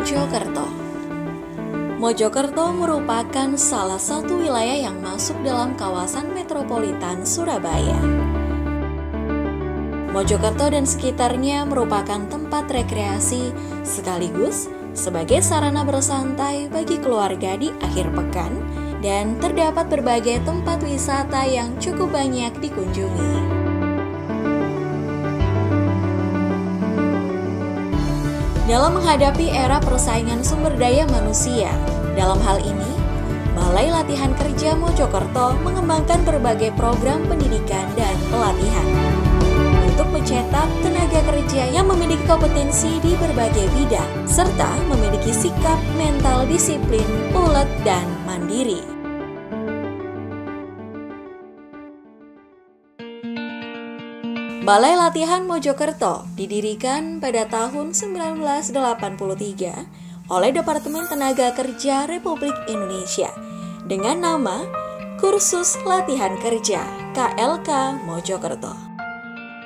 Mojokerto. Mojokerto merupakan salah satu wilayah yang masuk dalam kawasan metropolitan Surabaya. Mojokerto dan sekitarnya merupakan tempat rekreasi sekaligus sebagai sarana bersantai bagi keluarga di akhir pekan, dan terdapat berbagai tempat wisata yang cukup banyak dikunjungi. Dalam menghadapi era persaingan sumber daya manusia, dalam hal ini, Balai Latihan Kerja Mojokerto mengembangkan berbagai program pendidikan dan pelatihan untuk mencetak tenaga kerja yang memiliki kompetensi di berbagai bidang, serta memiliki sikap mental disiplin, ulet, dan mandiri. Balai Latihan Mojokerto didirikan pada tahun 1983 oleh Departemen Tenaga Kerja Republik Indonesia dengan nama Kursus Latihan Kerja KLK Mojokerto.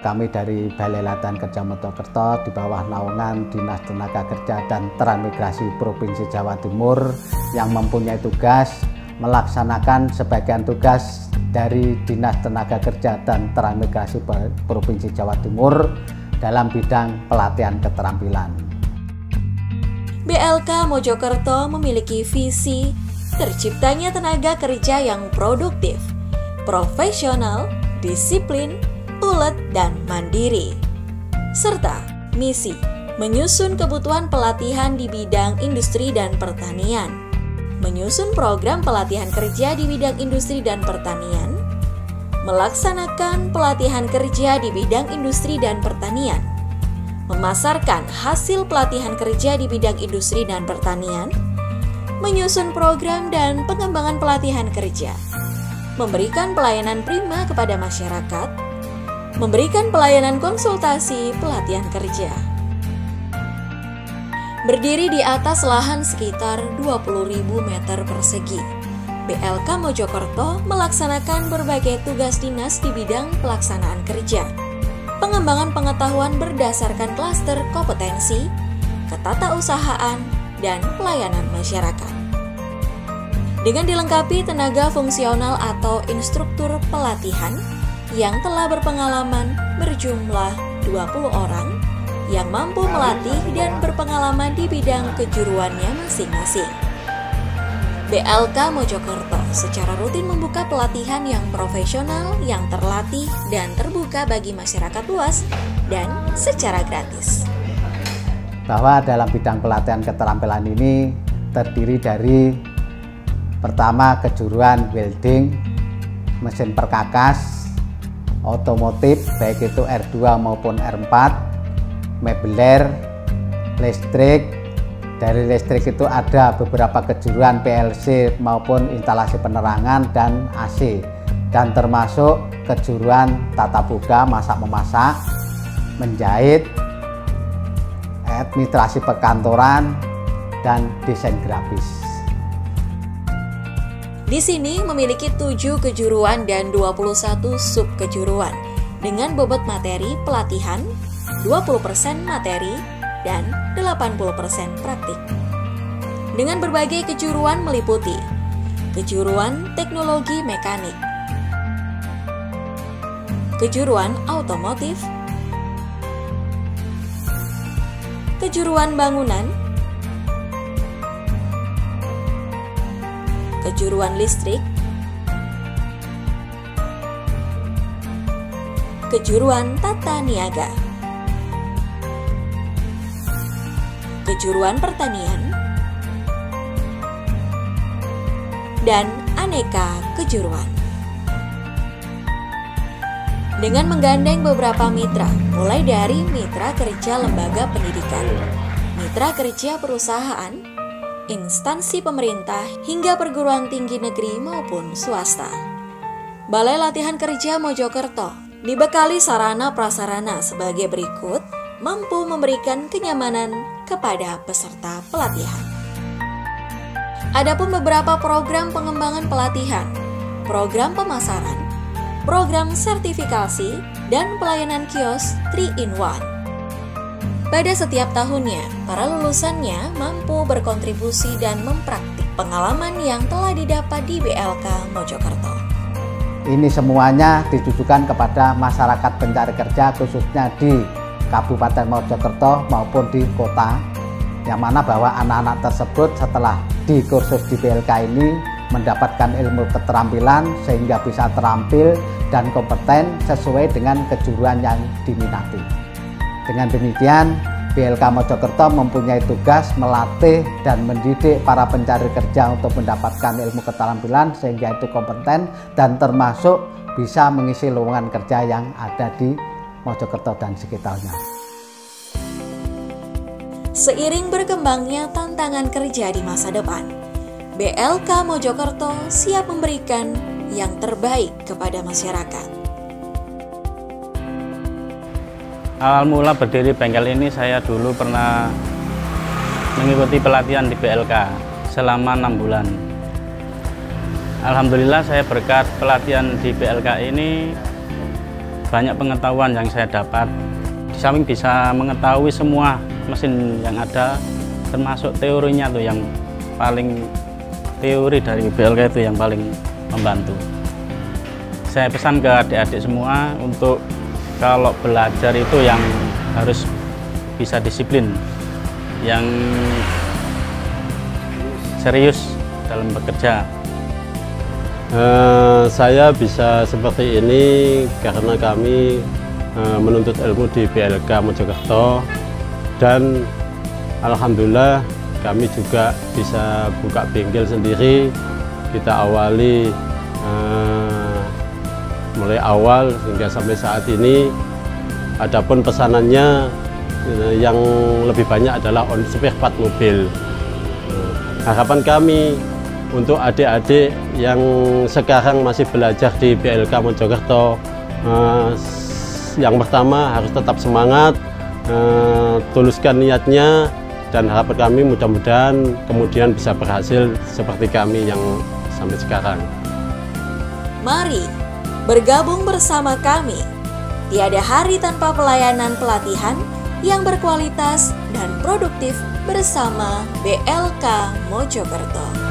Kami dari Balai Latihan Kerja Mojokerto di bawah naungan Dinas Tenaga Kerja dan Transmigrasi Provinsi Jawa Timur yang mempunyai tugas melaksanakan sebagian tugas dari Dinas Tenaga Kerja dan Transmigrasi Provinsi Jawa Timur dalam bidang pelatihan keterampilan. BLK Mojokerto memiliki visi terciptanya tenaga kerja yang produktif, profesional, disiplin, ulet, dan mandiri, serta misi menyusun kebutuhan pelatihan di bidang industri dan pertanian, menyusun program pelatihan kerja di bidang industri dan pertanian, melaksanakan pelatihan kerja di bidang industri dan pertanian, memasarkan hasil pelatihan kerja di bidang industri dan pertanian, menyusun program dan pengembangan pelatihan kerja, memberikan pelayanan prima kepada masyarakat, memberikan pelayanan konsultasi pelatihan kerja. Berdiri di atas lahan sekitar 20.000 meter persegi, BLK Mojokerto melaksanakan berbagai tugas dinas di bidang pelaksanaan kerja, pengembangan pengetahuan berdasarkan klaster kompetensi, ketatausahaan, dan pelayanan masyarakat. Dengan dilengkapi tenaga fungsional atau instruktur pelatihan yang telah berpengalaman berjumlah 20 orang, yang mampu melatih dan berpengalaman di bidang kejuruannya masing-masing. BLK Mojokerto secara rutin membuka pelatihan yang profesional, yang terlatih, dan terbuka bagi masyarakat luas dan secara gratis. Bahwa dalam bidang pelatihan keterampilan ini terdiri dari pertama kejuruan welding, mesin perkakas, otomotif baik itu R2 maupun R4, mebeler, listrik. Dari listrik itu ada beberapa kejuruan PLC maupun instalasi penerangan dan AC, dan termasuk kejuruan tata boga, masak-memasak, menjahit, administrasi perkantoran, dan desain grafis. Di sini memiliki 7 kejuruan dan 21 sub kejuruan dengan bobot materi pelatihan 20% materi, dan 80% praktik. Dengan berbagai kejuruan meliputi kejuruan teknologi mekanik, kejuruan otomotif, kejuruan bangunan, kejuruan listrik, kejuruan tata niaga, kejuruan pertanian, dan aneka kejuruan. Dengan menggandeng beberapa mitra, mulai dari mitra kerja lembaga pendidikan, mitra kerja perusahaan, instansi pemerintah, hingga perguruan tinggi negeri maupun swasta. Balai Latihan Kerja Mojokerto dibekali sarana prasarana sebagai berikut, mampu memberikan kenyamanan kepada peserta pelatihan. Adapun beberapa program pengembangan pelatihan, program pemasaran, program sertifikasi, dan pelayanan kios 3-in-1. Pada setiap tahunnya, para lulusannya mampu berkontribusi dan mempraktik pengalaman yang telah didapat di BLK Mojokerto. Ini semuanya ditujukan kepada masyarakat pencari kerja khususnya di Kabupaten Mojokerto maupun di kota, yang mana bahwa anak-anak tersebut setelah di kursus di BLK ini mendapatkan ilmu keterampilan sehingga bisa terampil dan kompeten sesuai dengan kejuruan yang diminati. Dengan demikian, BLK Mojokerto mempunyai tugas melatih dan mendidik para pencari kerja untuk mendapatkan ilmu keterampilan sehingga itu kompeten dan termasuk bisa mengisi lowongan kerja yang ada di Mojokerto dan sekitarnya. Seiring berkembangnya tantangan kerja di masa depan, BLK Mojokerto siap memberikan yang terbaik kepada masyarakat. Awal mula berdiri bengkel ini, saya dulu pernah mengikuti pelatihan di BLK selama 6 bulan. Alhamdulillah saya berkat pelatihan di BLK ini banyak pengetahuan yang saya dapat. Di samping bisa mengetahui semua mesin yang ada, termasuk teorinya tuh yang paling teori dari BLK itu yang paling membantu. Saya pesan ke adik-adik semua untuk kalau belajar itu yang harus bisa disiplin, yang serius dalam bekerja. Saya bisa seperti ini karena kami menuntut ilmu di BLK Mojokerto, dan alhamdulillah kami juga bisa buka bengkel sendiri. Kita awali mulai awal hingga sampai saat ini. Adapun pesanannya yang lebih banyak adalah on spare part mobil. Harapan kami untuk adik-adik yang sekarang masih belajar di BLK Mojokerto, yang pertama harus tetap semangat, tuluskan niatnya, dan harapan kami mudah-mudahan kemudian bisa berhasil seperti kami yang sampai sekarang. Mari bergabung bersama kami. Tiada hari tanpa pelayanan pelatihan yang berkualitas dan produktif bersama BLK Mojokerto.